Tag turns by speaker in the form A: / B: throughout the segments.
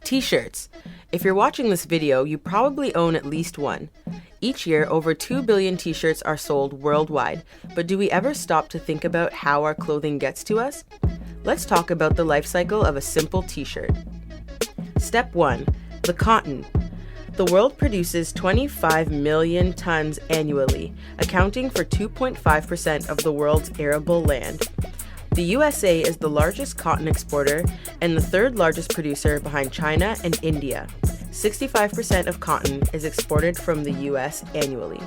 A: T-shirts. If you're watching this video, you probably own at least one. Each year, over 2 billion t-shirts are sold worldwide, but do we ever stop to think about how our clothing gets to us? Let's talk about the life cycle of a simple t-shirt. Step 1. The cotton. The world produces 25 million tons annually, accounting for 2.5% of the world's arable land. The USA is the largest cotton exporter and the third largest producer behind China and India. 65% of cotton is exported from the US annually.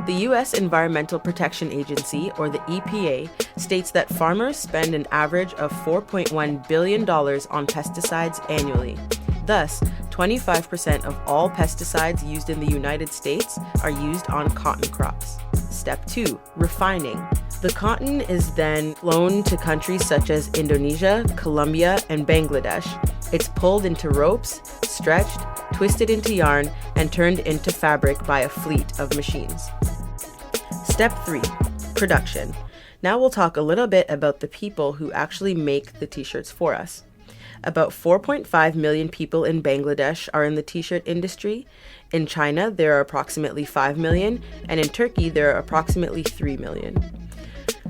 A: The US Environmental Protection Agency, or the EPA, states that farmers spend an average of $4.1 billion on pesticides annually. Thus, 25% of all pesticides used in the United States are used on cotton crops. Step 2. Refining. The cotton is then flown to countries such as Indonesia, Colombia, and Bangladesh. It's pulled into ropes, stretched, twisted into yarn, and turned into fabric by a fleet of machines. Step 3. Production. Now we'll talk a little bit about the people who actually make the t-shirts for us. About 4.5 million people in Bangladesh are in the t-shirt industry. In China, there are approximately 5 million, and in Turkey, there are approximately 3 million.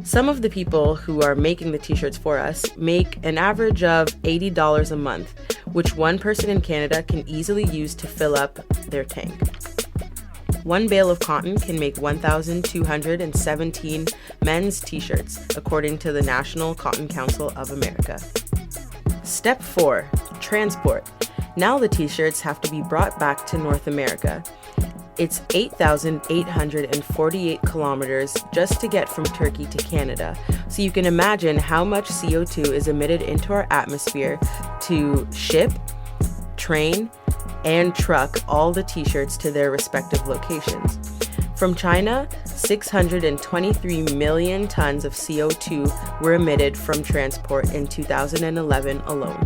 A: Some of the people who are making the t-shirts for us make an average of $80 a month, which one person in Canada can easily use to fill up their tank. One bale of cotton can make 1,217 men's t-shirts, according to the National Cotton Council of America. Step 4. Transport. Now the t-shirts have to be brought back to North America. It's 8,848 kilometers just to get from Turkey to Canada, so you can imagine how much CO2 is emitted into our atmosphere to ship, train, and truck all the t-shirts to their respective locations. From China, 623 million tons of CO2 were emitted from transport in 2011 alone.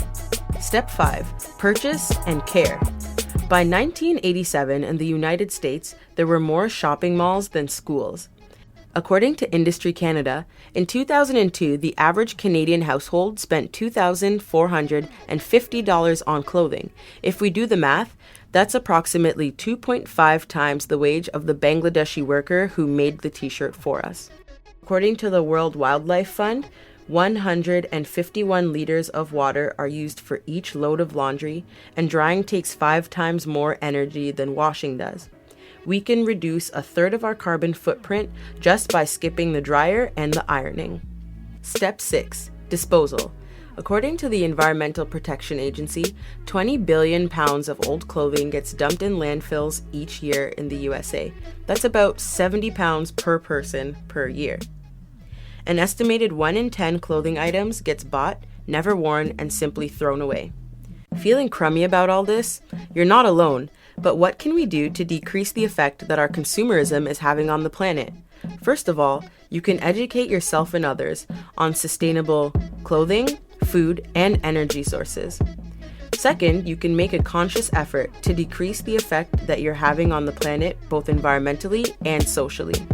A: Step 5. Purchase and care. By 1987 in the United States, there were more shopping malls than schools. According to Industry Canada, in 2002, the average Canadian household spent $2,450 on clothing. If we do the math, that's approximately 2.5 times the wage of the Bangladeshi worker who made the t-shirt for us. According to the World Wildlife Fund, 151 liters of water are used for each load of laundry, and drying takes 5 times more energy than washing does. We can reduce a third of our carbon footprint just by skipping the dryer and the ironing. Step 6. Disposal. According to the Environmental Protection Agency, 20 billion pounds of old clothing gets dumped in landfills each year in the USA. That's about 70 pounds per person per year. An estimated 1 in 10 clothing items gets bought, never worn, and simply thrown away. Feeling crummy about all this? You're not alone, but what can we do to decrease the effect that our consumerism is having on the planet? First of all, you can educate yourself and others on sustainable clothing, food, and energy sources. Second, you can make a conscious effort to decrease the effect that you're having on the planet, both environmentally and socially.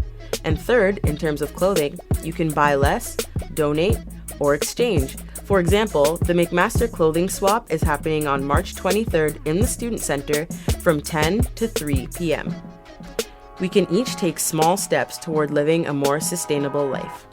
A: And third, in terms of clothing, you can buy less, donate, or exchange. For example, the McMaster clothing swap is happening on March 23rd in the Student Centre from 10 to 3 p.m. We can each take small steps toward living a more sustainable life.